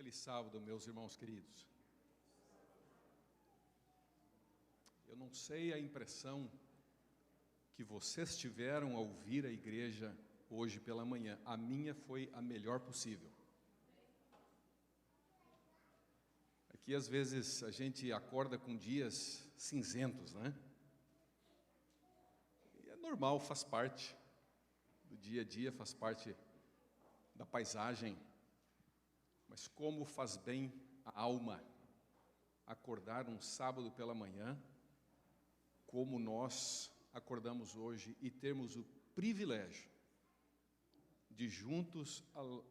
Feliz sábado, meus irmãos queridos. Eu não sei a impressão que vocês tiveram ao vir à igreja hoje pela manhã. A minha foi a melhor possível. Aqui, às vezes, a gente acorda com dias cinzentos, né? E é normal, faz parte do dia a dia, faz parte da paisagem. Mas como faz bem a alma acordar um sábado pela manhã, como nós acordamos hoje e termos o privilégio de juntos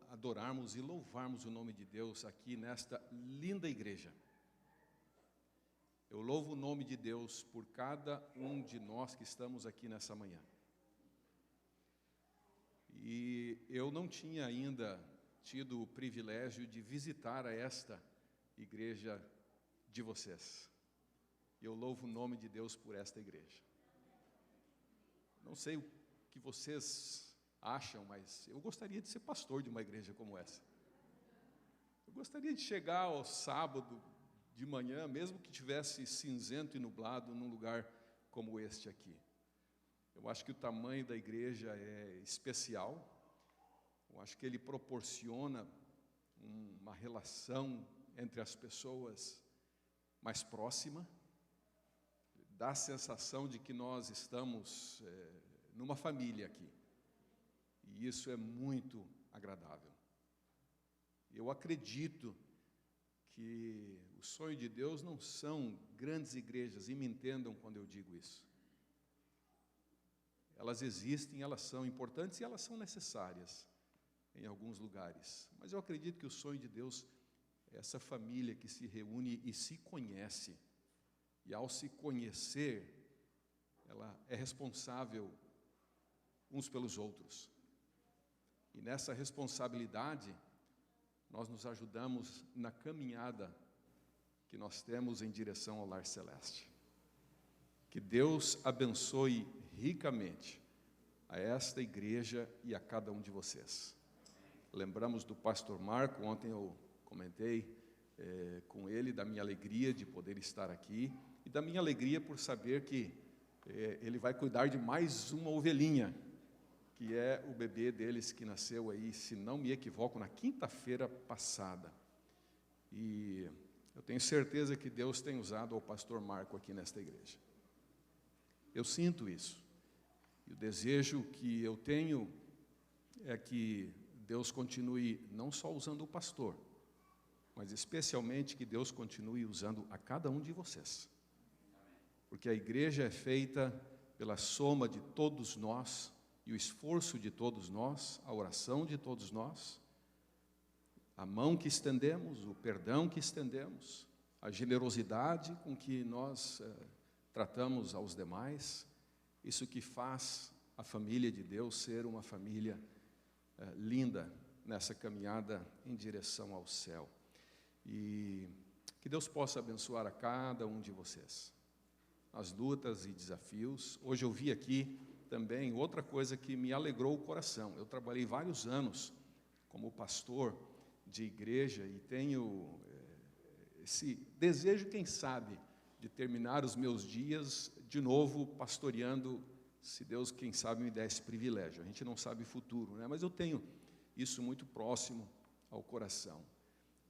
adorarmos e louvarmos o nome de Deus aqui nesta linda igreja. Eu louvo o nome de Deus por cada um de nós que estamos aqui nessa manhã. E eu não tinha ainda tido o privilégio de visitar esta igreja de vocês. Eu louvo o nome de Deus por esta igreja. Não sei o que vocês acham, mas eu gostaria de ser pastor de uma igreja como essa. Eu gostaria de chegar ao sábado de manhã, mesmo que tivesse cinzento e nublado, num lugar como este aqui. Eu acho que o tamanho da igreja é especial. Eu acho que ele proporciona uma relação entre as pessoas mais próxima. Dá a sensação de que nós estamos numa família aqui. E isso é muito agradável. Eu acredito que o sonho de Deus não são grandes igrejas, e me entendam quando eu digo isso. Elas existem, elas são importantes e elas são necessárias em alguns lugares. Mas eu acredito que o sonho de Deus é essa família que se reúne e se conhece. E ao se conhecer, ela é responsável uns pelos outros. E nessa responsabilidade, nós nos ajudamos na caminhada que nós temos em direção ao lar celeste. Que Deus abençoe ricamente a esta igreja e a cada um de vocês. Lembramos do pastor Marco, ontem eu comentei com ele da minha alegria de poder estar aqui e da minha alegria por saber que ele vai cuidar de mais uma ovelhinha, que é o bebê deles que nasceu aí, se não me equivoco, na quinta-feira passada. E eu tenho certeza que Deus tem usado o pastor Marco aqui nesta igreja. Eu sinto isso. E o desejo que eu tenho é que Deus continue não só usando o pastor, mas especialmente que Deus continue usando a cada um de vocês. Porque a igreja é feita pela soma de todos nós, e o esforço de todos nós, a oração de todos nós, a mão que estendemos, o perdão que estendemos, a generosidade com que nós tratamos aos demais, isso que faz a família de Deus ser uma família linda nessa caminhada em direção ao céu. E que Deus possa abençoar a cada um de vocês, nas lutas e desafios. Hoje eu vi aqui também outra coisa que me alegrou o coração. Eu trabalhei vários anos como pastor de igreja e tenho esse desejo, quem sabe, de terminar os meus dias de novo pastoreando, se Deus, quem sabe, me der esse privilégio. A gente não sabe o futuro, né? Mas eu tenho isso muito próximo ao coração.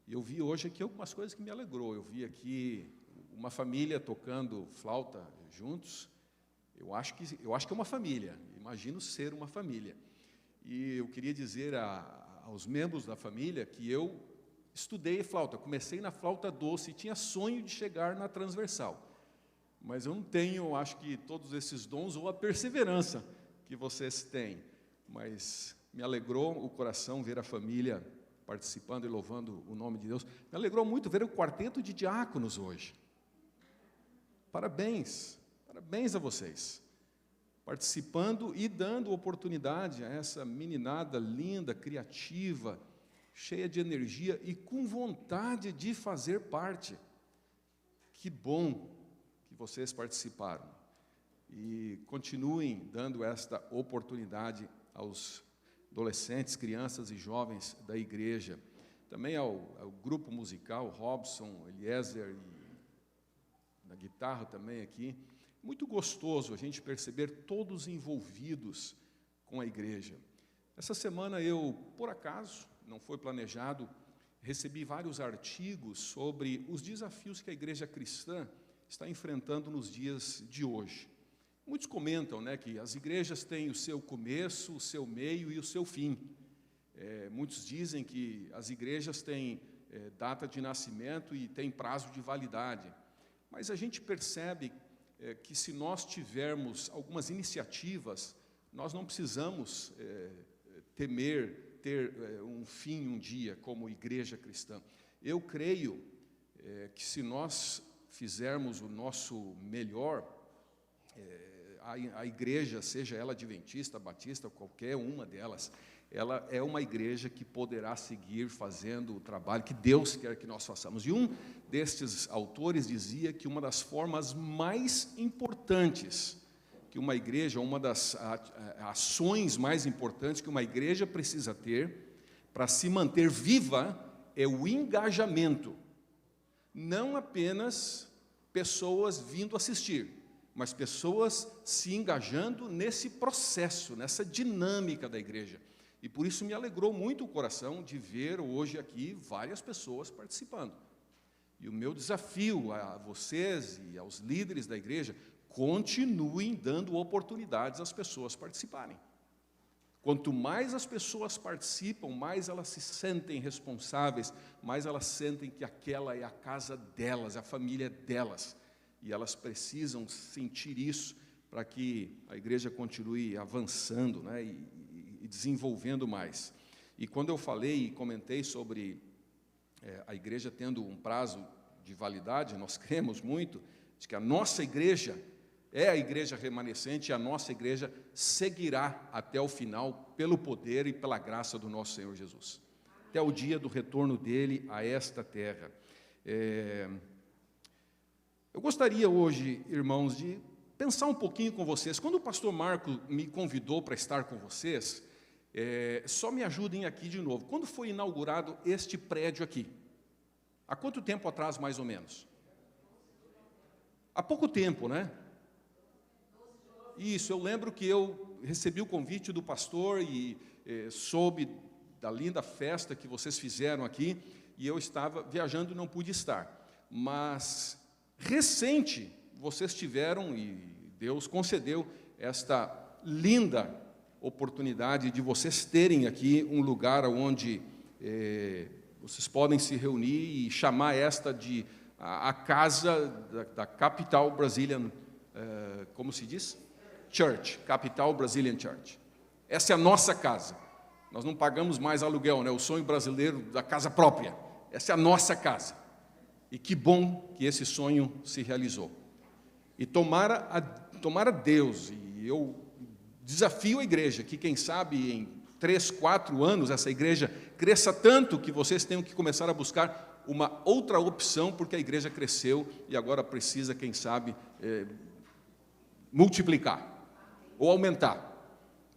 E eu vi hoje aqui algumas coisas que me alegrou. Eu vi aqui uma família tocando flauta juntos. Eu acho que é uma família, imagino ser uma família. E eu queria dizer aos membros da família que eu estudei flauta, comecei na flauta doce e tinha sonho de chegar na transversal. Mas eu não tenho, acho que, todos esses dons ou a perseverança que vocês têm. Mas me alegrou o coração ver a família participando e louvando o nome de Deus. Me alegrou muito ver o quarteto de diáconos hoje. Parabéns, parabéns a vocês. Participando e dando oportunidade a essa meninada linda, criativa, cheia de energia e com vontade de fazer parte. Que bom que vocês participaram. E continuem dando esta oportunidade aos adolescentes, crianças e jovens da igreja. também ao grupo musical, Robson, Eliezer, e na guitarra também aqui. Muito gostoso a gente perceber todos envolvidos com a igreja. Essa semana eu, por acaso, não foi planejado, recebi vários artigos sobre os desafios que a igreja cristã está enfrentando nos dias de hoje. Muitos comentam, né, que as igrejas têm o seu começo, o seu meio e o seu fim. Muitos dizem que as igrejas têm data de nascimento e têm prazo de validade. Mas a gente percebe que se nós tivermos algumas iniciativas, nós não precisamos temer ter um fim um dia como igreja cristã. Eu creio que se nós fizermos o nosso melhor, a igreja, seja ela adventista, batista, qualquer uma delas, ela é uma igreja que poderá seguir fazendo o trabalho que Deus quer que nós façamos. E um destes autores dizia que uma das formas mais importantes que uma igreja, uma das ações mais importantes que uma igreja precisa ter para se manter viva é o engajamento. Não apenas pessoas vindo assistir, mas pessoas se engajando nesse processo, nessa dinâmica da igreja. E por isso me alegrou muito o coração de ver hoje aqui várias pessoas participando. E o meu desafio a vocês e aos líderes da igreja, continuem dando oportunidades às pessoas participarem. Quanto mais as pessoas participam, mais elas se sentem responsáveis, mais elas sentem que aquela é a casa delas, a família delas. E elas precisam sentir isso para que a igreja continue avançando, né, e desenvolvendo mais. E quando eu falei e comentei sobre a igreja tendo um prazo de validade, nós cremos muito de que a nossa igreja é a igreja remanescente e a nossa igreja seguirá até o final pelo poder e pela graça do nosso Senhor Jesus, até o dia do retorno dele a esta terra. Eu gostaria hoje, irmãos, de pensar um pouquinho com vocês. Quando o pastor Marco me convidou para estar com vocês, só me ajudem aqui de novo. Quando foi inaugurado este prédio aqui? Há quanto tempo atrás, mais ou menos? Há pouco tempo, né? Isso, eu lembro que eu recebi o convite do pastor e soube da linda festa que vocês fizeram aqui, e eu estava viajando e não pude estar. Mas, recente, vocês tiveram, e Deus concedeu, esta linda oportunidade de vocês terem aqui um lugar onde vocês podem se reunir e chamar esta de a casa da Capital Brazilian, como se diz? Church, Capital Brazilian Church. Essa é a nossa casa. Nós não pagamos mais aluguel, né? O sonho brasileiro da casa própria. Essa é a nossa casa. E que bom que esse sonho se realizou. E tomara Deus, e eu desafio a igreja, que quem sabe em 3, 4 anos essa igreja cresça tanto que vocês tenham que começar a buscar uma outra opção, porque a igreja cresceu e agora precisa, quem sabe, multiplicar ou aumentar,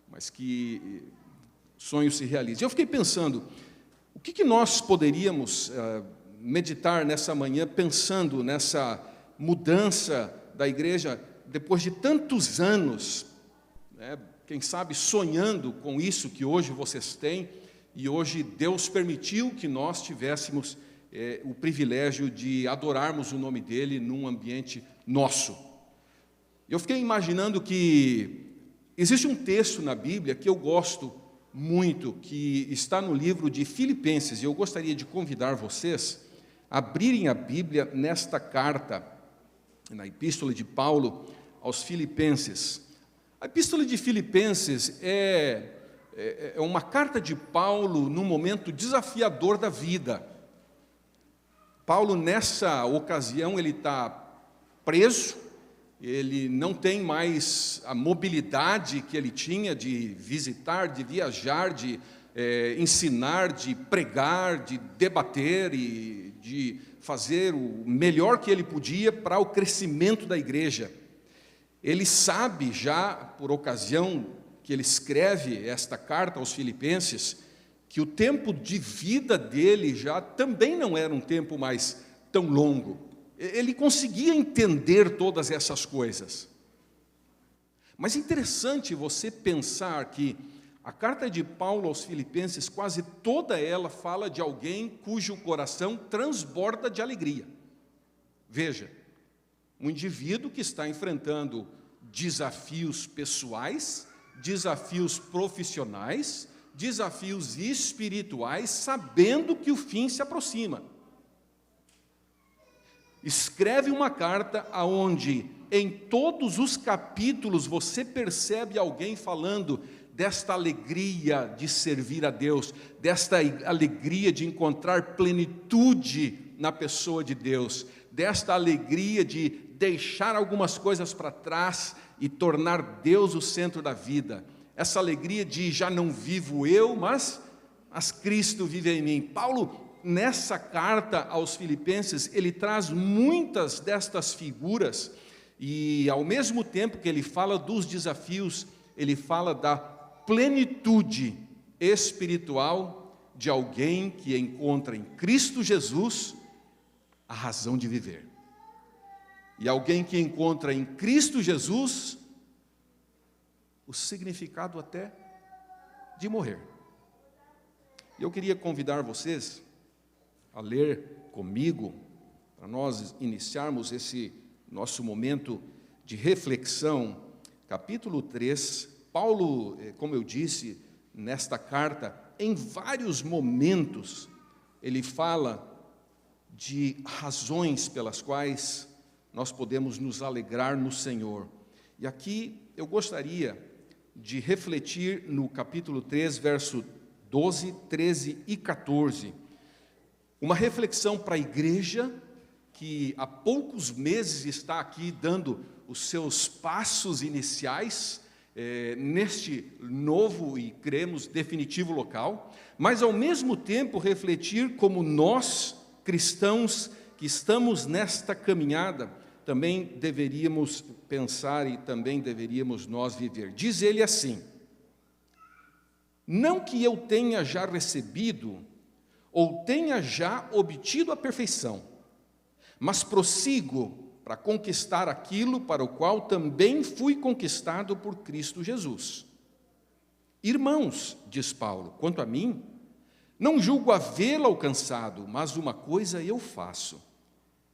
mas que sonhos se realizem. Eu fiquei pensando, o que nós poderíamos meditar nessa manhã, pensando nessa mudança da igreja, depois de tantos anos, né, quem sabe sonhando com isso que hoje vocês têm, e hoje Deus permitiu que nós tivéssemos o privilégio de adorarmos o nome dEle num ambiente nosso. Eu fiquei imaginando que existe um texto na Bíblia que eu gosto muito, que está no livro de Filipenses, e eu gostaria de convidar vocês a abrirem a Bíblia nesta carta, na Epístola de Paulo aos Filipenses. A Epístola de Filipenses é uma carta de Paulo num momento desafiador da vida. Paulo, nessa ocasião, ele está preso, ele não tem mais a mobilidade que ele tinha de visitar, de viajar, de ensinar, de pregar, de debater e de fazer o melhor que ele podia para o crescimento da igreja. Ele sabe já, por ocasião que ele escreve esta carta aos Filipenses, que o tempo de vida dele já também não era um tempo mais tão longo. Ele conseguia entender todas essas coisas. Mas é interessante você pensar que a carta de Paulo aos Filipenses, quase toda ela fala de alguém cujo coração transborda de alegria. Veja, um indivíduo que está enfrentando desafios pessoais, desafios profissionais, desafios espirituais, sabendo que o fim se aproxima. Escreve uma carta aonde, em todos os capítulos, você percebe alguém falando desta alegria de servir a Deus, desta alegria de encontrar plenitude na pessoa de Deus, desta alegria de deixar algumas coisas para trás e tornar Deus o centro da vida. Essa alegria de já não vivo eu, mas Cristo vive em mim. Paulo, nessa carta aos Filipenses, ele traz muitas destas figuras e, ao mesmo tempo que ele fala dos desafios, ele fala da plenitude espiritual de alguém que encontra em Cristo Jesus a razão de viver. E alguém que encontra em Cristo Jesus o significado até de morrer. E eu queria convidar vocês a ler comigo, para nós iniciarmos esse nosso momento de reflexão, capítulo 3. Paulo, como eu disse, nesta carta, em vários momentos, ele fala de razões pelas quais nós podemos nos alegrar no Senhor. E aqui eu gostaria de refletir no capítulo 3, verso 12, 13 e 14. Uma reflexão para a igreja que há poucos meses está aqui dando os seus passos iniciais neste novo e cremos definitivo local, mas ao mesmo tempo refletir como nós, cristãos que estamos nesta caminhada, também deveríamos pensar e também deveríamos nós viver. Diz ele assim: não que eu tenha já recebido ou tenha já obtido a perfeição, mas prossigo para conquistar aquilo para o qual também fui conquistado por Cristo Jesus. Irmãos, diz Paulo, quanto a mim, não julgo havê-lo alcançado, mas uma coisa eu faço,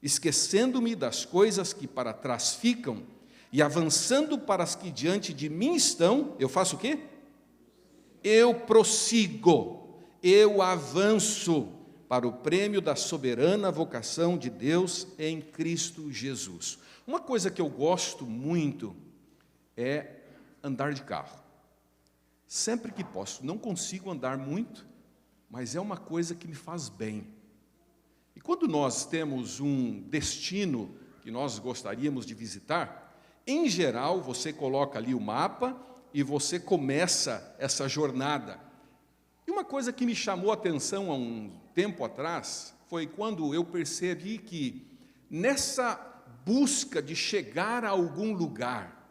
esquecendo-me das coisas que para trás ficam e avançando para as que diante de mim estão, eu faço o quê? Eu prossigo, eu avanço para o prêmio da soberana vocação de Deus em Cristo Jesus. Uma coisa que eu gosto muito é andar de carro. Sempre que posso, não consigo andar muito, mas é uma coisa que me faz bem. E quando nós temos um destino que nós gostaríamos de visitar, em geral, você coloca ali o mapa e você começa essa jornada. E uma coisa que me chamou a atenção há um tempo atrás foi quando eu percebi que nessa busca de chegar a algum lugar,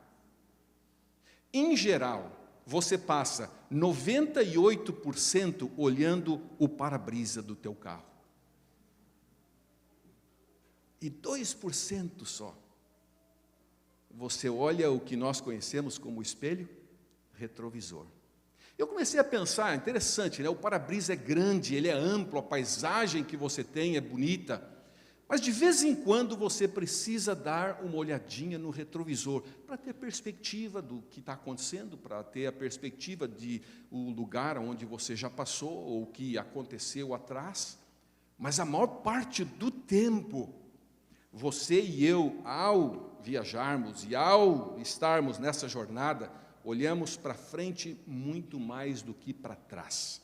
em geral, você passa 98% olhando o para-brisa do teu carro. E 2% só, você olha o que nós conhecemos como espelho retrovisor. Eu comecei a pensar, interessante, né? O para-brisa é grande, ele é amplo, a paisagem que você tem é bonita, mas de vez em quando você precisa dar uma olhadinha no retrovisor, para ter perspectiva do que está acontecendo, para ter a perspectiva de o lugar onde você já passou, ou o que aconteceu atrás. Mas a maior parte do tempo, você e eu, ao viajarmos e ao estarmos nessa jornada, olhamos para frente muito mais do que para trás.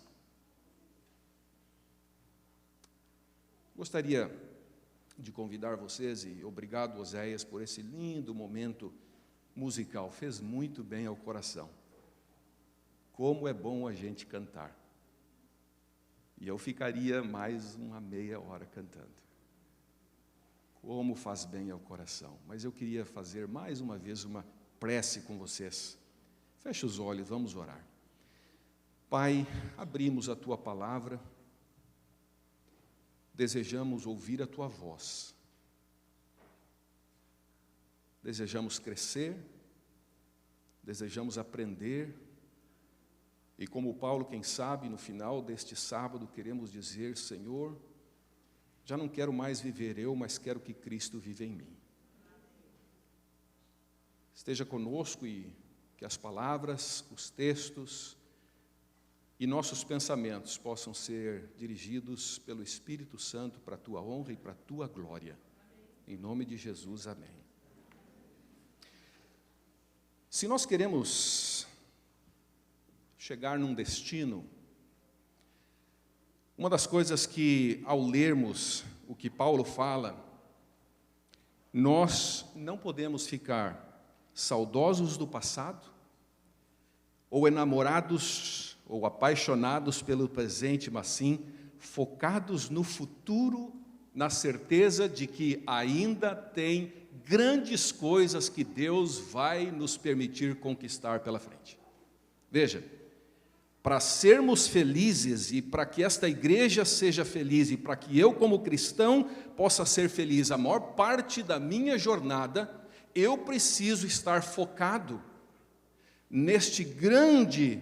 Gostaria de convidar vocês, e obrigado, Oséias, por esse lindo momento musical. Fez muito bem ao coração. Como é bom a gente cantar. E eu ficaria mais uma meia hora cantando. Como faz bem ao coração. Mas eu queria fazer mais uma vez uma prece com vocês. Feche os olhos, vamos orar. Pai, abrimos a Tua palavra, desejamos ouvir a Tua voz, desejamos crescer, desejamos aprender, e como Paulo, quem sabe, no final deste sábado, queremos dizer: Senhor, já não quero mais viver eu, mas quero que Cristo viva em mim. Esteja conosco e que as palavras, os textos e nossos pensamentos possam ser dirigidos pelo Espírito Santo para a Tua honra e para a Tua glória. Em nome de Jesus, amém. Se nós queremos chegar num destino, uma das coisas que, ao lermos o que Paulo fala, nós não podemos ficar saudosos do passado, ou enamorados ou apaixonados pelo presente, mas sim focados no futuro, na certeza de que ainda tem grandes coisas que Deus vai nos permitir conquistar pela frente. Veja, para sermos felizes e para que esta igreja seja feliz e para que eu, como cristão, possa ser feliz, a maior parte da minha jornada, eu preciso estar focado neste grande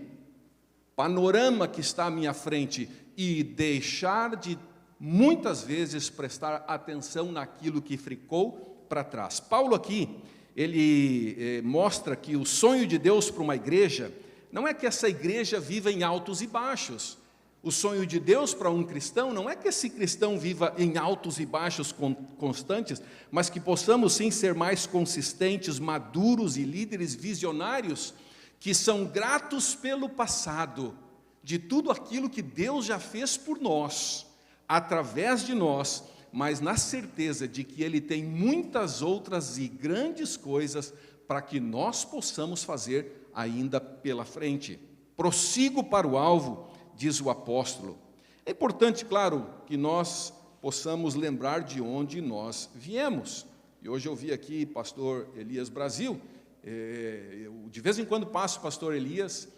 panorama que está à minha frente e deixar de, muitas vezes, prestar atenção naquilo que ficou para trás. Paulo aqui, ele mostra que o sonho de Deus para uma igreja não é que essa igreja viva em altos e baixos. O sonho de Deus para um cristão não é que esse cristão viva em altos e baixos constantes, mas que possamos sim ser mais consistentes, maduros e líderes visionários, que são gratos pelo passado, de tudo aquilo que Deus já fez por nós, através de nós, mas na certeza de que Ele tem muitas outras e grandes coisas para que nós possamos fazer ainda pela frente. Prossigo para o alvo, diz o apóstolo. É importante, claro, que nós possamos lembrar de onde nós viemos. E hoje eu vi aqui pastor Elias Brasil. Eu de vez em quando passo, pastor Elias,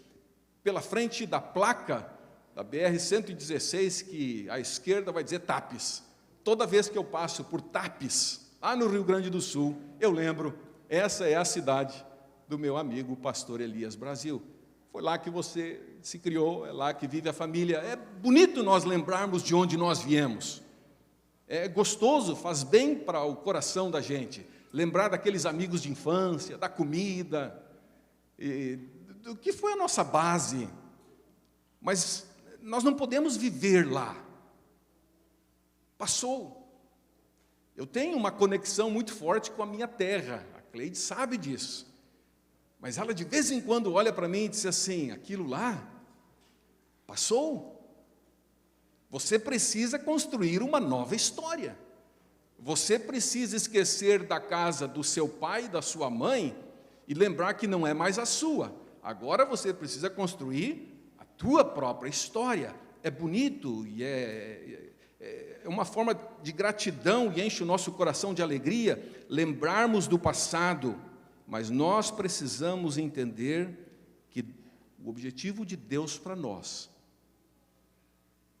pela frente da placa da BR-116, que à esquerda vai dizer Tapes. Toda vez que eu passo por Tapes, lá no Rio Grande do Sul, eu lembro, essa é a cidade do meu amigo pastor Elias Brasil. Foi lá que você se criou, é lá que vive a família. É bonito nós lembrarmos de onde nós viemos. É gostoso, faz bem para o coração da gente. Lembrar daqueles amigos de infância, da comida, do que foi a nossa base. Mas nós não podemos viver lá. Passou. Eu tenho uma conexão muito forte com a minha terra. A Cleide sabe disso. Mas ela de vez em quando olha para mim e diz assim: aquilo lá passou. Você precisa construir uma nova história. Você precisa esquecer da casa do seu pai e da sua mãe e lembrar que não é mais a sua. Agora você precisa construir a tua própria história. É bonito e é uma forma de gratidão e enche o nosso coração de alegria lembrarmos do passado, mas nós precisamos entender que o objetivo de Deus para nós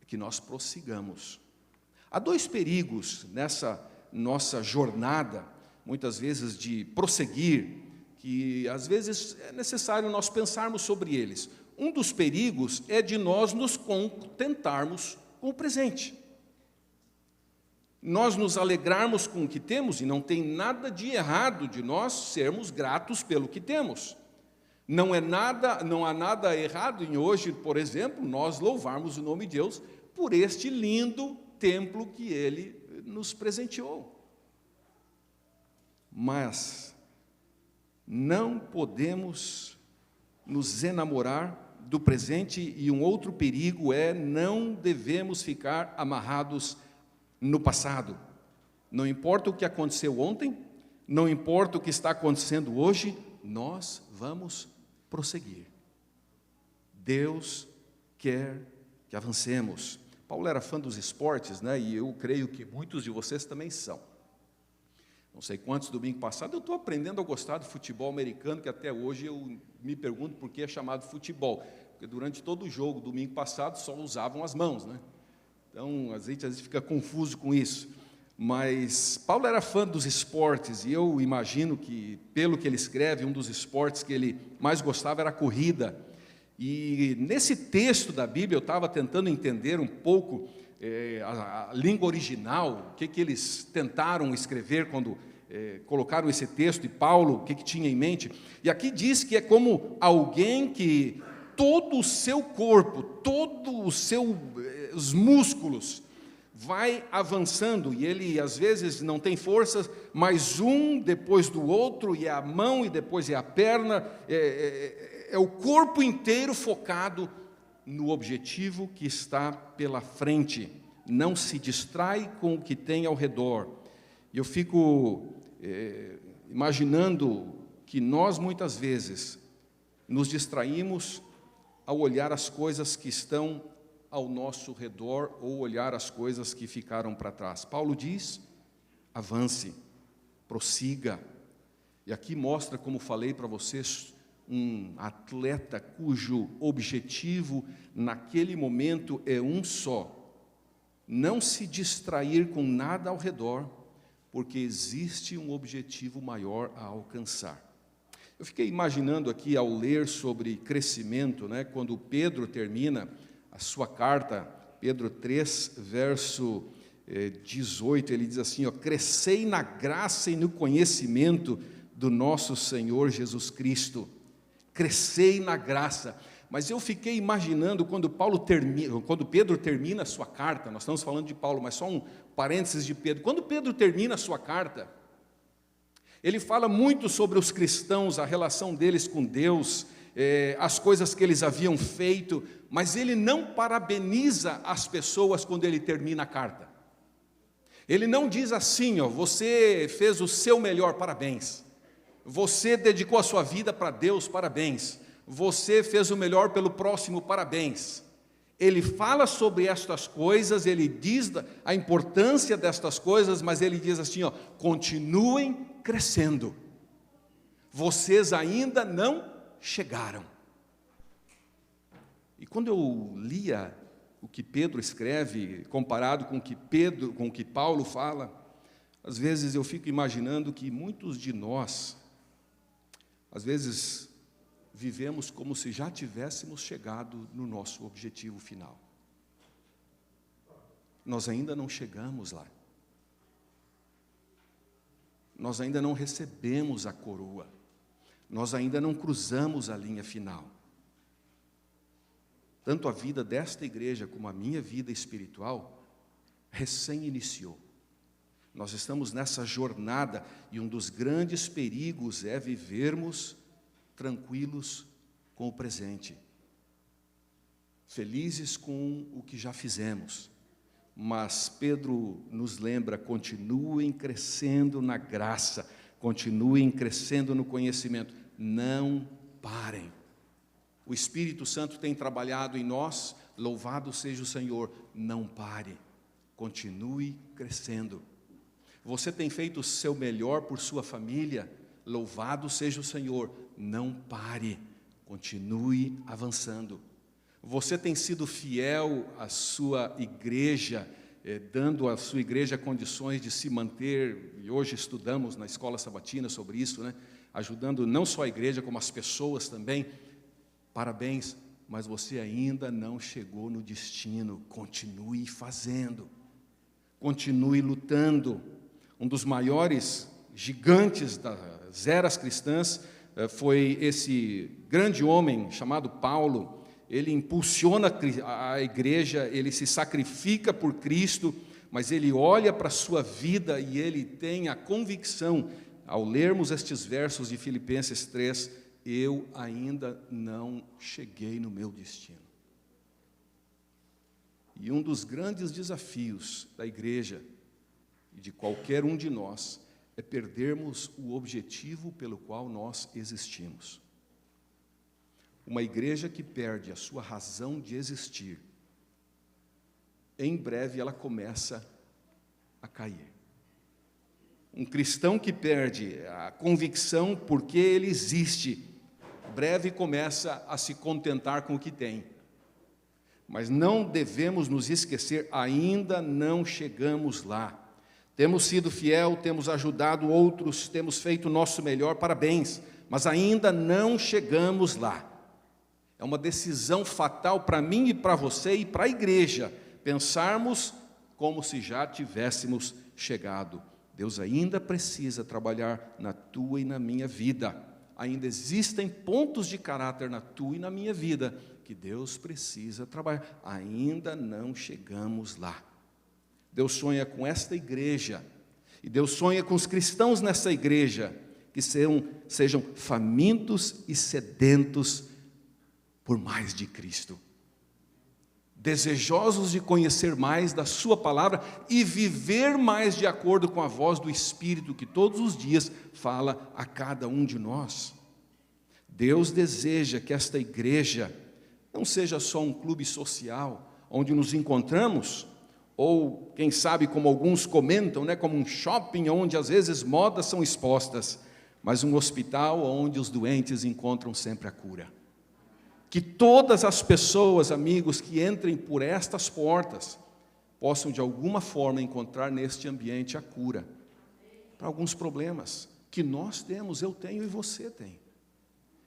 é que nós prossigamos. Há dois perigos nessa nossa jornada, muitas vezes de prosseguir, que às vezes é necessário nós pensarmos sobre eles. Um dos perigos é de nós nos contentarmos com o presente. Nós nos alegrarmos com o que temos, e não tem nada de errado de nós sermos gratos pelo que temos. Não há nada errado em hoje, por exemplo, nós louvarmos o nome de Deus por este lindo templo que Ele nos presenteou. Mas não podemos nos enamorar do presente, e um outro perigo é não devemos ficar amarrados no passado. Não importa o que aconteceu ontem, não importa o que está acontecendo hoje, nós vamos prosseguir. Deus quer que avancemos. Paulo era fã dos esportes, né? E eu creio que muitos de vocês também são. Não sei quantos, domingo passado, eu estou aprendendo a gostar do futebol americano, que até hoje eu me pergunto por que é chamado futebol. porque durante todo o jogo, domingo passado, só usavam as mãos, né? Então, a gente às vezes fica confuso com isso. Mas Paulo era fã dos esportes, e eu imagino que, pelo que ele escreve, um dos esportes que ele mais gostava era a corrida. E nesse texto da Bíblia, eu estava tentando entender um pouco a língua original, o que eles tentaram escrever quando colocaram esse texto, e Paulo, o que tinha em mente. E aqui diz que é como alguém que todo o seu corpo, os músculos, vai avançando, e ele às vezes não tem forças, mas um depois do outro, e é a mão, e depois é a perna, é o corpo inteiro focado no objetivo que está pela frente, não se distrai com o que tem ao redor. E eu fico imaginando que nós muitas vezes nos distraímos ao olhar as coisas que estão ao nosso redor ou olhar as coisas que ficaram para trás. Paulo diz, avance, prossiga. E aqui mostra, como falei para vocês, um atleta cujo objetivo naquele momento é um só: não se distrair com nada ao redor, porque existe um objetivo maior a alcançar. Eu fiquei imaginando aqui, ao ler sobre crescimento, né, quando Pedro termina a sua carta, Pedro 3, verso 18, ele diz assim, crescei na graça e no conhecimento do nosso Senhor Jesus Cristo. Crescei na graça. Mas eu fiquei imaginando quando Pedro termina a sua carta, nós estamos falando de Paulo, mas só um parênteses de Pedro. Quando Pedro termina a sua carta, ele fala muito sobre os cristãos, a relação deles com Deus, as coisas que eles haviam feito, mas ele não parabeniza as pessoas quando ele termina a carta. Ele não diz assim, você fez o seu melhor, parabéns. Você dedicou a sua vida para Deus, parabéns. Você fez o melhor pelo próximo, parabéns. Ele fala sobre estas coisas, ele diz a importância destas coisas, mas ele diz assim, continuem crescendo. Vocês ainda não chegaram. E quando eu lia o que Pedro escreve, comparado com o que Paulo fala, às vezes eu fico imaginando que muitos de nós, às vezes, vivemos como se já tivéssemos chegado no nosso objetivo final. Nós ainda não chegamos lá. Nós ainda não recebemos a coroa. Nós ainda não cruzamos a linha final. Tanto a vida desta igreja como a minha vida espiritual recém iniciou. Nós estamos nessa jornada e um dos grandes perigos é vivermos tranquilos com o presente, felizes com o que já fizemos. Mas Pedro nos lembra, continuem crescendo na graça, continuem crescendo no conhecimento, não parem. O Espírito Santo tem trabalhado em nós, louvado seja o Senhor, não pare, continue crescendo. Você tem feito o seu melhor por sua família, louvado seja o Senhor, não pare, continue avançando. Você tem sido fiel à sua igreja, dando à sua igreja condições de se manter, e hoje estudamos na escola sabatina sobre isso, né? Ajudando não só a igreja, como as pessoas também. Parabéns, mas você ainda não chegou no destino, continue fazendo, continue lutando. Um dos maiores gigantes das eras cristãs foi esse grande homem chamado Paulo. Ele impulsiona a igreja, ele se sacrifica por Cristo, mas ele olha para a sua vida e ele tem a convicção, ao lermos estes versos de Filipenses 3, eu ainda não cheguei no meu destino. E um dos grandes desafios da igreja e de qualquer um de nós é perdermos o objetivo pelo qual nós existimos. Uma igreja que perde a sua razão de existir, em breve ela começa a cair. Um cristão que perde a convicção porque ele existe, breve começa a se contentar com o que tem. Mas não devemos nos esquecer, ainda não chegamos lá. Temos sido fiel, temos ajudado outros, temos feito o nosso melhor, parabéns, mas ainda não chegamos lá. É uma decisão fatal para mim e para você e para a igreja, pensarmos como se já tivéssemos chegado. Deus ainda precisa trabalhar na tua e na minha vida. Ainda existem pontos de caráter na tua e na minha vida que Deus precisa trabalhar. Ainda não chegamos lá. Deus sonha com esta igreja, e Deus sonha com os cristãos nessa igreja, que sejam famintos e sedentos por mais de Cristo, desejosos de conhecer mais da sua palavra e viver mais de acordo com a voz do Espírito que todos os dias fala a cada um de nós. Deus deseja que esta igreja não seja só um clube social, onde nos encontramos, ou quem sabe, como alguns comentam, como um shopping onde às vezes modas são expostas, mas um hospital onde os doentes encontram sempre a cura. Que todas as pessoas, amigos, que entrem por estas portas, possam de alguma forma encontrar neste ambiente a cura para alguns problemas que nós temos, eu tenho e você tem.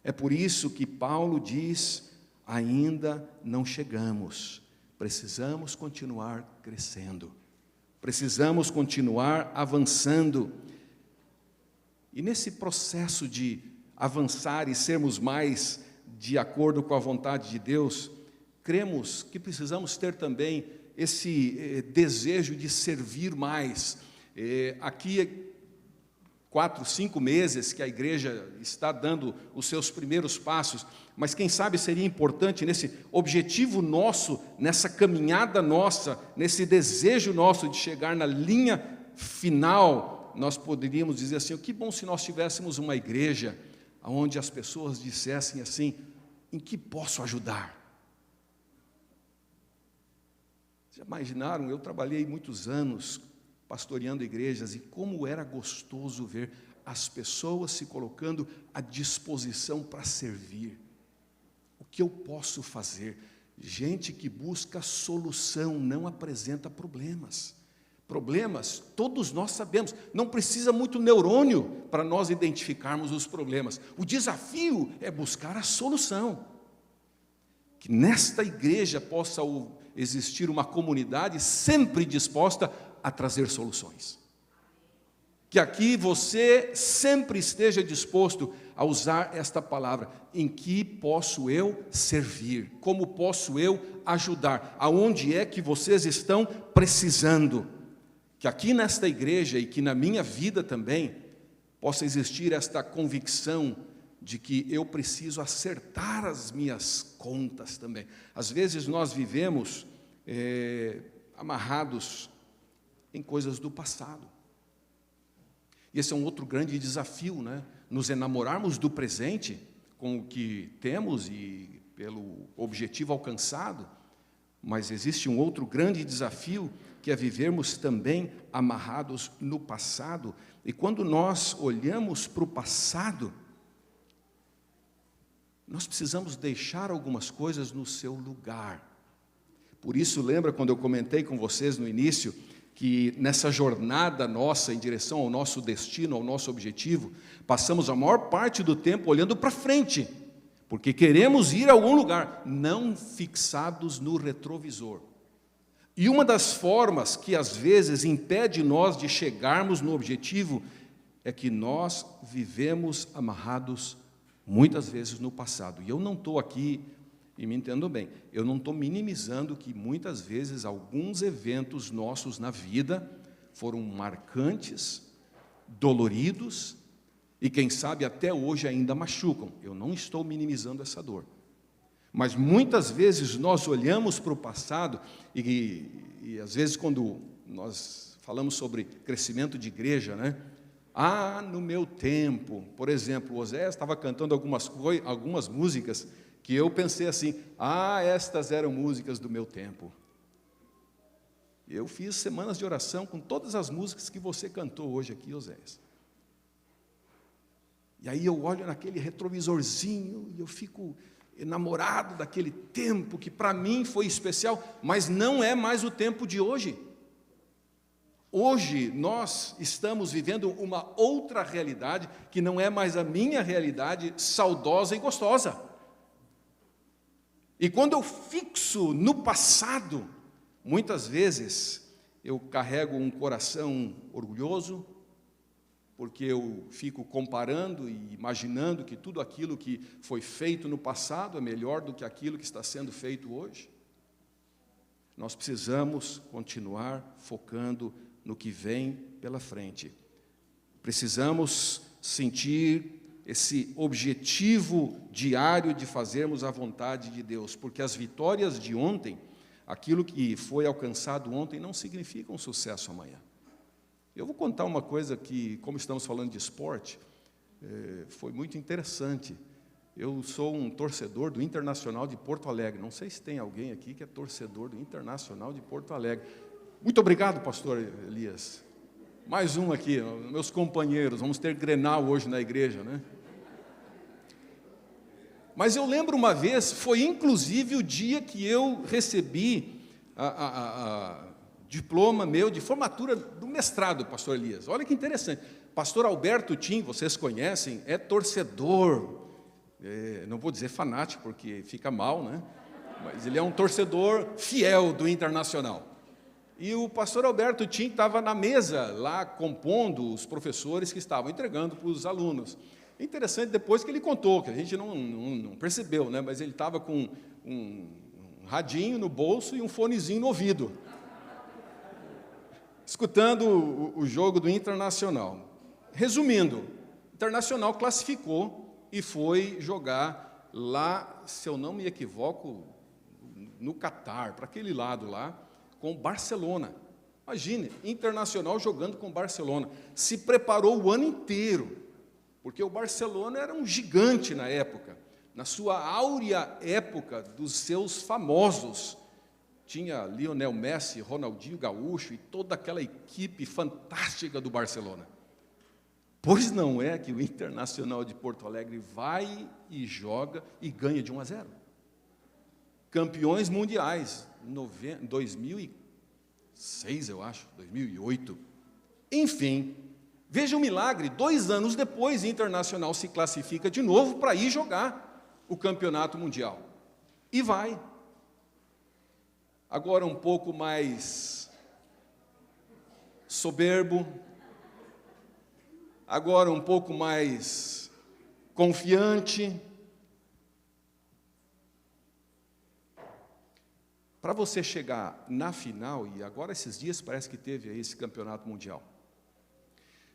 É por isso que Paulo diz, ainda não chegamos, precisamos continuar crescendo, precisamos continuar avançando. E nesse processo de avançar e sermos mais de acordo com a vontade de Deus, cremos que precisamos ter também esse desejo de servir mais. Aqui, 4, 5 meses que a igreja está dando os seus primeiros passos, mas quem sabe seria importante nesse objetivo nosso, nessa caminhada nossa, nesse desejo nosso de chegar na linha final, nós poderíamos dizer assim, que bom se nós tivéssemos uma igreja onde as pessoas dissessem assim, em que posso ajudar? Já imaginaram? Eu trabalhei muitos anos pastoreando igrejas, e como era gostoso ver as pessoas se colocando à disposição para servir. O que eu posso fazer? Gente que busca solução, não apresenta problemas. Problemas, todos nós sabemos, não precisa muito neurônio para nós identificarmos os problemas. O desafio é buscar a solução. Que nesta igreja possa existir uma comunidade sempre disposta a trazer soluções. Que aqui você sempre esteja disposto a usar esta palavra, em que posso eu servir? Como posso eu ajudar? Aonde é que vocês estão precisando? Que aqui nesta igreja e que na minha vida também possa existir esta convicção de que eu preciso acertar as minhas contas também. Às vezes nós vivemos amarrados em coisas do passado. E esse é um outro grande desafio, nos enamorarmos do presente com o que temos e pelo objetivo alcançado, mas existe um outro grande desafio que é vivermos também amarrados no passado. E quando nós olhamos para o passado, nós precisamos deixar algumas coisas no seu lugar. Por isso, lembra quando eu comentei com vocês no início, que nessa jornada nossa em direção ao nosso destino, ao nosso objetivo, passamos a maior parte do tempo olhando para frente, porque queremos ir a algum lugar, não fixados no retrovisor. E uma das formas que às vezes impede nós de chegarmos no objetivo é que nós vivemos amarrados muitas vezes no passado. E eu não estou aqui, e me entendam bem, eu não estou minimizando que muitas vezes alguns eventos nossos na vida foram marcantes, doloridos, e quem sabe até hoje ainda machucam. Eu não estou minimizando essa dor. Mas muitas vezes nós olhamos para o passado, e às vezes quando nós falamos sobre crescimento de igreja, no meu tempo, por exemplo, o Oséias estava cantando algumas músicas que eu pensei assim, estas eram músicas do meu tempo. Eu fiz semanas de oração com todas as músicas que você cantou hoje aqui, Oséias. E aí eu olho naquele retrovisorzinho e eu fico enamorado daquele tempo que para mim foi especial, mas não é mais o tempo de hoje. Hoje nós estamos vivendo uma outra realidade, que não é mais a minha realidade saudosa e gostosa. E quando eu fixo no passado, muitas vezes eu carrego um coração orgulhoso, porque eu fico comparando e imaginando que tudo aquilo que foi feito no passado é melhor do que aquilo que está sendo feito hoje. Nós precisamos continuar focando no que vem pela frente. Precisamos sentir esse objetivo diário de fazermos a vontade de Deus, porque as vitórias de ontem, aquilo que foi alcançado ontem, não significa um sucesso amanhã. Eu vou contar uma coisa que, como estamos falando de esporte, foi muito interessante. Eu sou um torcedor do Internacional de Porto Alegre. Não sei se tem alguém aqui que é torcedor do Internacional de Porto Alegre. Muito obrigado, pastor Elias. Mais um aqui, meus companheiros. Vamos ter Grenal hoje na igreja, né? Mas eu lembro uma vez, foi inclusive o dia que eu recebi diploma meu de formatura do mestrado, pastor Elias. Olha que interessante. Pastor Alberto Tim, vocês conhecem, é torcedor, não vou dizer fanático, porque fica mal, né? Mas ele é um torcedor fiel do Internacional. E o pastor Alberto Tim estava na mesa, lá, compondo os professores que estavam entregando para os alunos. Interessante depois que ele contou, que a gente não percebeu, né? Mas ele estava com um radinho no bolso e um fonezinho no ouvido, escutando o jogo do Internacional. Resumindo, o Internacional classificou e foi jogar lá, se eu não me equivoco, no Catar, para aquele lado lá, com o Barcelona. Imagine, Internacional jogando com o Barcelona. Se preparou o ano inteiro, porque o Barcelona era um gigante na época, na sua áurea época dos seus famosos. Tinha Lionel Messi, Ronaldinho Gaúcho e toda aquela equipe fantástica do Barcelona. Pois não é que o Internacional de Porto Alegre vai e joga e ganha de 1-0. Campeões mundiais, 2006, eu acho, 2008. Enfim, veja o milagre, 2 anos depois, o Internacional se classifica de novo para ir jogar o campeonato mundial. E vai. Agora um pouco mais soberbo, agora um pouco mais confiante. Para você chegar na final, e agora esses dias parece que teve aí esse campeonato mundial,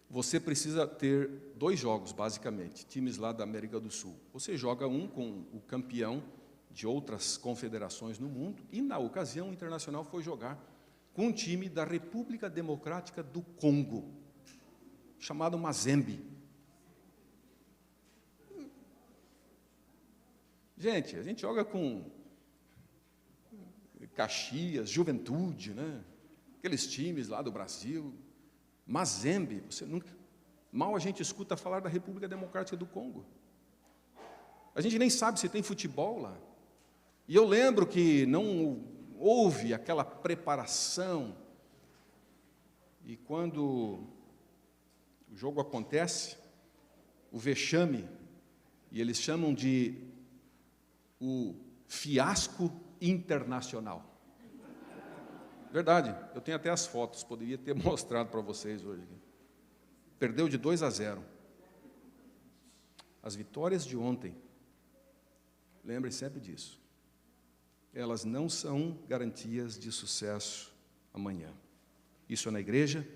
você precisa ter 2 jogos, basicamente, times lá da América do Sul. Você joga um com o campeão de outras confederações no mundo, e na ocasião o Internacional foi jogar com um time da República Democrática do Congo, chamado Mazembe. Gente, a gente joga com Caxias, Juventude, né? Aqueles times lá do Brasil. Mazembe, mal a gente escuta falar da República Democrática do Congo. A gente nem sabe se tem futebol lá. E eu lembro que não houve aquela preparação. E quando o jogo acontece, o vexame, e eles chamam de o fiasco internacional. Verdade, eu tenho até as fotos, poderia ter mostrado para vocês hoje. Perdeu de 2-0. As vitórias de ontem, lembrem sempre disso, elas não são garantias de sucesso amanhã. Isso é na igreja,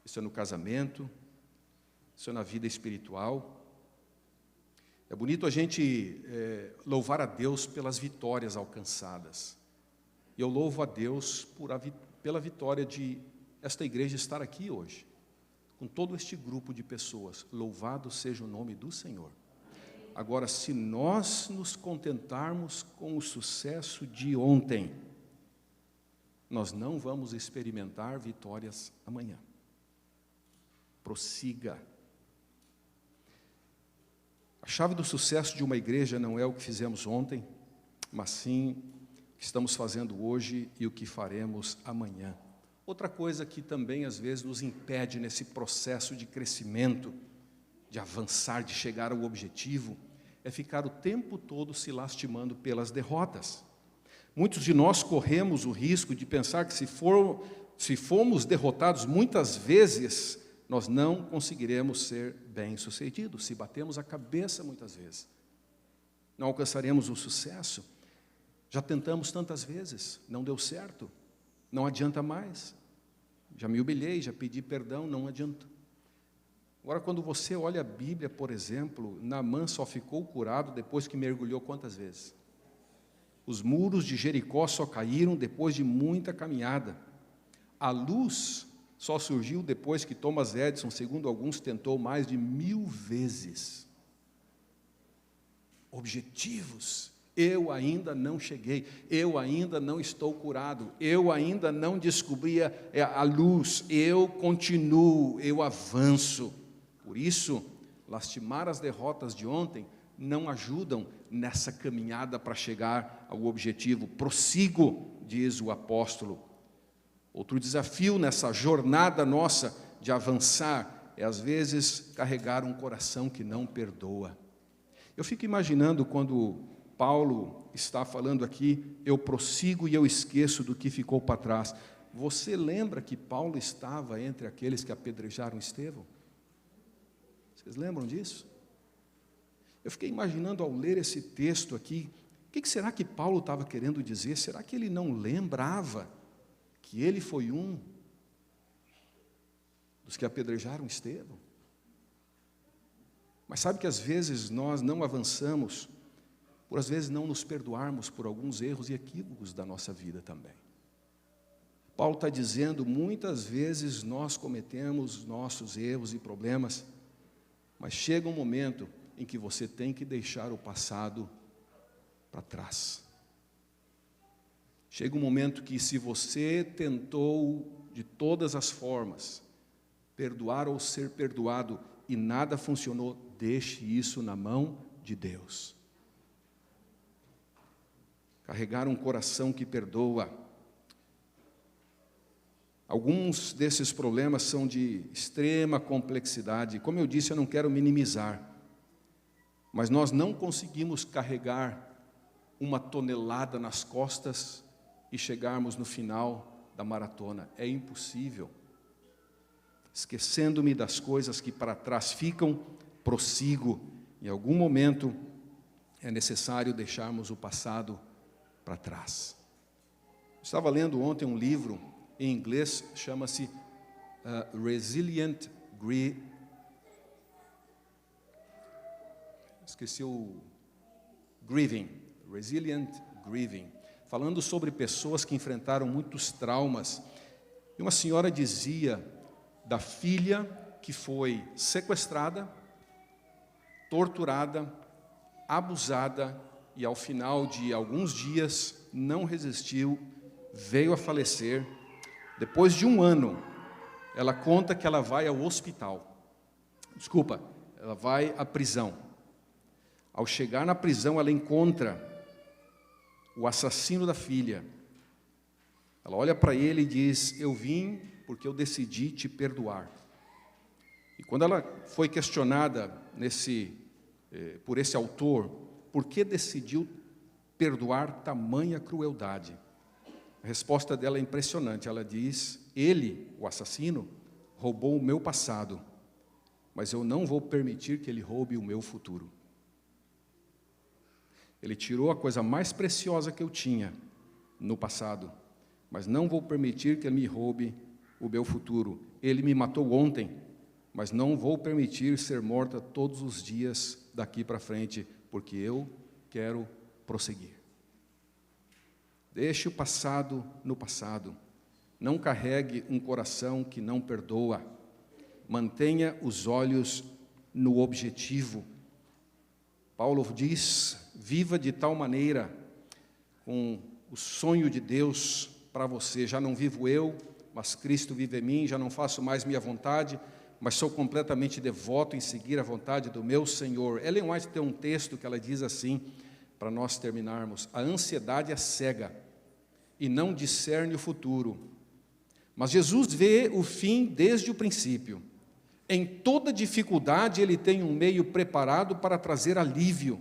isso é no casamento, isso é na vida espiritual. É bonito a gente louvar a Deus pelas vitórias alcançadas. E eu louvo a Deus pela vitória de esta igreja estar aqui hoje, com todo este grupo de pessoas. Louvado seja o nome do Senhor. Agora, se nós nos contentarmos com o sucesso de ontem, nós não vamos experimentar vitórias amanhã. Prossiga. A chave do sucesso de uma igreja não é o que fizemos ontem, mas sim o que estamos fazendo hoje e o que faremos amanhã. Outra coisa que também às vezes nos impede nesse processo de crescimento, de avançar, de chegar ao objetivo, é ficar o tempo todo se lastimando pelas derrotas. Muitos de nós corremos o risco de pensar que se formos derrotados muitas vezes, nós não conseguiremos ser bem-sucedidos. Se batemos a cabeça muitas vezes, não alcançaremos o sucesso. Já tentamos tantas vezes, não deu certo, não adianta mais. Já me humilhei, já pedi perdão, não adianta. Agora, quando você olha a Bíblia, por exemplo, Naamã só ficou curado depois que mergulhou quantas vezes? Os muros de Jericó só caíram depois de muita caminhada. A luz só surgiu depois que Thomas Edison, segundo alguns, tentou mais de 1000 vezes. Objetivos. Eu ainda não cheguei, eu ainda não estou curado, eu ainda não descobri a luz, eu continuo, eu avanço. Por isso, lastimar as derrotas de ontem não ajudam nessa caminhada para chegar ao objetivo. Prossigo, diz o apóstolo. Outro desafio nessa jornada nossa de avançar é, às vezes, carregar um coração que não perdoa. Eu fico imaginando quando Paulo está falando aqui, eu prossigo e eu esqueço do que ficou para trás. Você lembra que Paulo estava entre aqueles que apedrejaram Estevão? Vocês lembram disso? Eu fiquei imaginando ao ler esse texto aqui, o que será que Paulo estava querendo dizer? Será que ele não lembrava que ele foi um dos que apedrejaram Estevão? Mas sabe que às vezes nós não avançamos, por às vezes não nos perdoarmos por alguns erros e equívocos da nossa vida também. Paulo está dizendo, muitas vezes nós cometemos nossos erros e problemas, mas chega um momento em que você tem que deixar o passado para trás. Chega um momento que, se você tentou de todas as formas perdoar ou ser perdoado e nada funcionou, deixe isso na mão de Deus. Carregar um coração que perdoa. Alguns desses problemas são de extrema complexidade. Como eu disse, eu não quero minimizar, mas nós não conseguimos carregar uma tonelada nas costas e chegarmos no final da maratona. É impossível. Esquecendo-me das coisas que para trás ficam, prossigo. Em algum momento é necessário deixarmos o passado para trás. Estava lendo ontem um livro em inglês, chama-se Resilient Grieving. Esqueci o Grieving, Resilient Grieving, falando sobre pessoas que enfrentaram muitos traumas. E uma senhora dizia da filha que foi sequestrada, torturada, abusada e ao final de alguns dias não resistiu, veio a falecer. Depois de 1 ano, ela conta que ela vai ao hospital. Ela vai à prisão. Ao chegar na prisão, ela encontra o assassino da filha. Ela olha para ele e diz, eu vim porque eu decidi te perdoar. E quando ela foi questionada por esse autor, por que decidiu perdoar tamanha crueldade? A resposta dela é impressionante. Ela diz, ele, o assassino, roubou o meu passado, mas eu não vou permitir que ele roube o meu futuro. Ele tirou a coisa mais preciosa que eu tinha no passado, mas não vou permitir que ele me roube o meu futuro. Ele me matou ontem, mas não vou permitir ser morta todos os dias daqui para frente, porque eu quero prosseguir. Deixe o passado no passado. Não carregue um coração que não perdoa. Mantenha os olhos no objetivo. Paulo diz, viva de tal maneira, com o sonho de Deus para você. Já não vivo eu, mas Cristo vive em mim, já não faço mais minha vontade, mas sou completamente devoto em seguir a vontade do meu Senhor. Ellen White tem um texto que ela diz assim, para nós terminarmos: a ansiedade é cega e não discerne o futuro, mas Jesus vê o fim desde o princípio. Em toda dificuldade Ele tem um meio preparado para trazer alívio.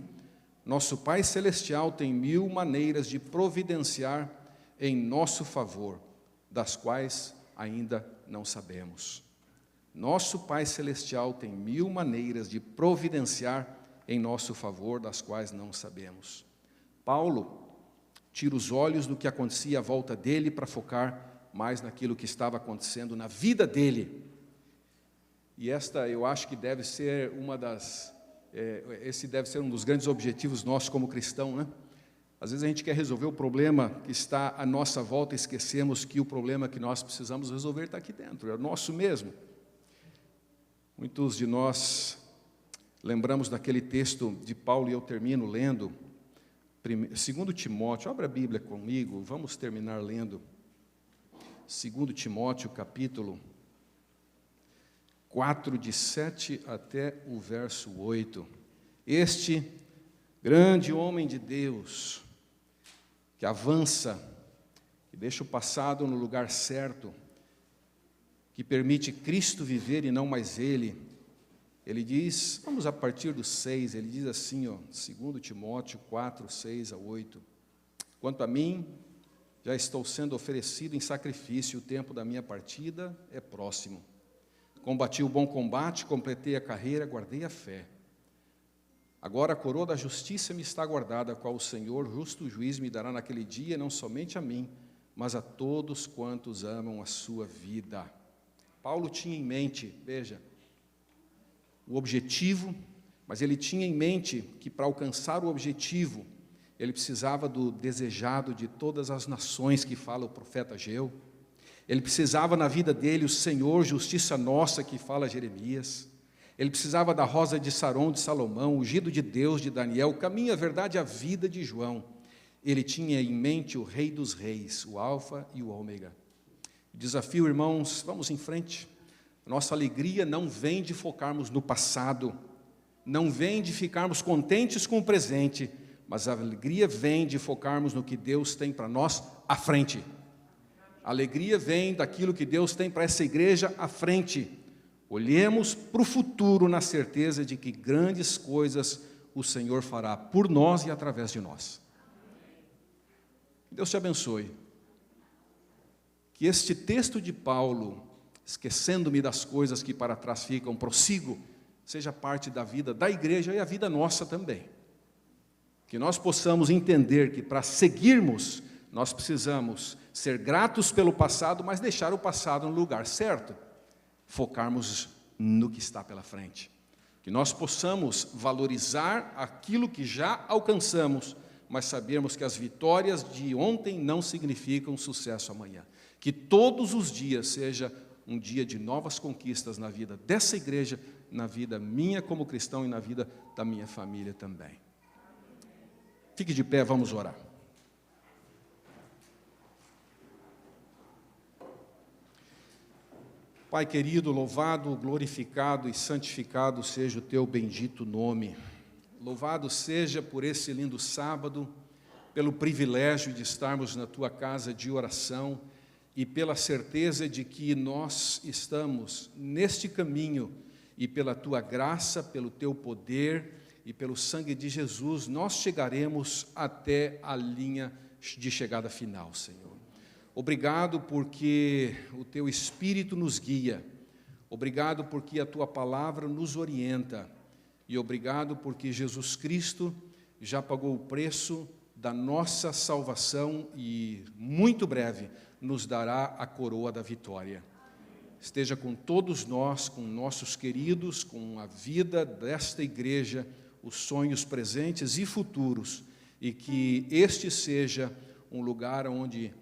Nosso Pai Celestial tem 1000 maneiras de providenciar em nosso favor, das quais ainda não sabemos. Nosso Pai Celestial tem 1000 maneiras de providenciar em nosso favor, das quais não sabemos. Paulo tira os olhos do que acontecia à volta dele para focar mais naquilo que estava acontecendo na vida dele. E esta, eu acho que deve ser esse deve ser um dos grandes objetivos nossos como cristão, né? Às vezes a gente quer resolver o problema que está à nossa volta e esquecemos que o problema que nós precisamos resolver está aqui dentro, é o nosso mesmo. Muitos de nós lembramos daquele texto de Paulo, e eu termino lendo, 2 Timóteo, abra a Bíblia comigo, vamos terminar lendo, 2 Timóteo, capítulo 4, de 7 até o verso 8. Este grande homem de Deus, que avança, que deixa o passado no lugar certo, que permite Cristo viver e não mais ele diz, vamos a partir do 6, ele diz assim, 2 Timóteo 4, 6 a 8, quanto a mim, já estou sendo oferecido em sacrifício, o tempo da minha partida é próximo. Combati o bom combate, completei a carreira, guardei a fé. Agora a coroa da justiça me está guardada, a qual o Senhor, justo juiz, me dará naquele dia, não somente a mim, mas a todos quantos amam a sua vida. Paulo tinha em mente, veja, o objetivo, mas ele tinha em mente que para alcançar o objetivo, ele precisava do desejado de todas as nações que fala o profeta Ageu. Ele precisava na vida dele o Senhor, justiça nossa, que fala Jeremias. Ele precisava da rosa de Sarom, de Salomão, ungido de Deus, de Daniel, o caminho, a verdade e a vida de João. Ele tinha em mente o Rei dos Reis, o Alfa e o Ômega. Desafio, irmãos, vamos em frente. Nossa alegria não vem de focarmos no passado, não vem de ficarmos contentes com o presente, mas a alegria vem de focarmos no que Deus tem para nós à frente. A alegria vem daquilo que Deus tem para essa igreja à frente. Olhemos para o futuro na certeza de que grandes coisas o Senhor fará por nós e através de nós. Deus te abençoe. Que este texto de Paulo, esquecendo-me das coisas que para trás ficam, prossigo, seja parte da vida da igreja e a vida nossa também. Que nós possamos entender que para seguirmos, nós precisamos ser gratos pelo passado, mas deixar o passado no lugar certo. Focarmos no que está pela frente. Que nós possamos valorizar aquilo que já alcançamos, mas sabermos que as vitórias de ontem não significam sucesso amanhã. Que todos os dias seja um dia de novas conquistas na vida dessa igreja, na vida minha como cristão e na vida da minha família também. Fique de pé, vamos orar. Pai querido, louvado, glorificado e santificado seja o teu bendito nome. Louvado seja por esse lindo sábado, pelo privilégio de estarmos na tua casa de oração e pela certeza de que nós estamos neste caminho e pela tua graça, pelo teu poder e pelo sangue de Jesus, nós chegaremos até a linha de chegada final, Senhor. Obrigado porque o teu Espírito nos guia, obrigado porque a tua palavra nos orienta e obrigado porque Jesus Cristo já pagou o preço da nossa salvação e muito breve nos dará a coroa da vitória. Esteja com todos nós, com nossos queridos, com a vida desta igreja, os sonhos presentes e futuros, e que este seja um lugar onde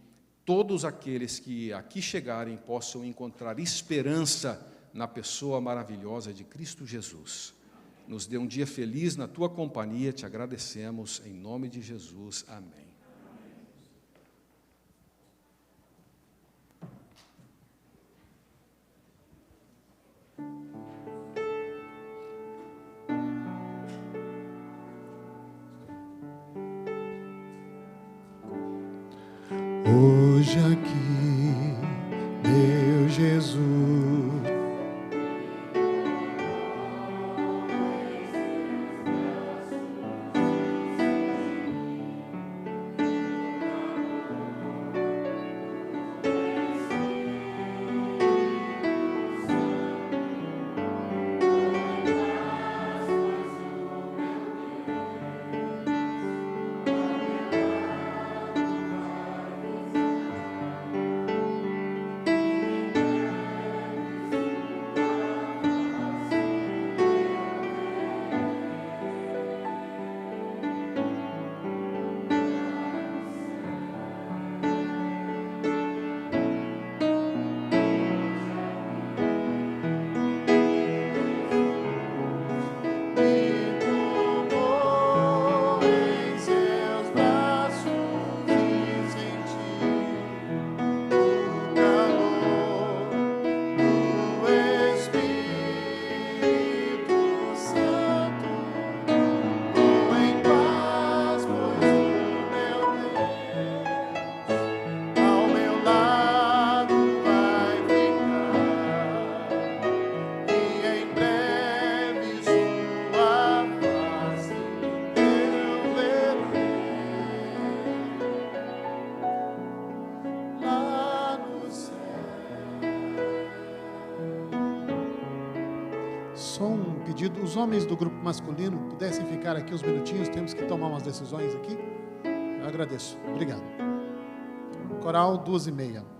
todos aqueles que aqui chegarem possam encontrar esperança na pessoa maravilhosa de Cristo Jesus. Nos dê um dia feliz na tua companhia, te agradecemos, em nome de Jesus. Amém. Hoje aqui, meu Jesus, só um pedido, os homens do grupo masculino pudessem ficar aqui uns minutinhos, temos que tomar umas decisões aqui. Eu agradeço, obrigado. Coral 2h30.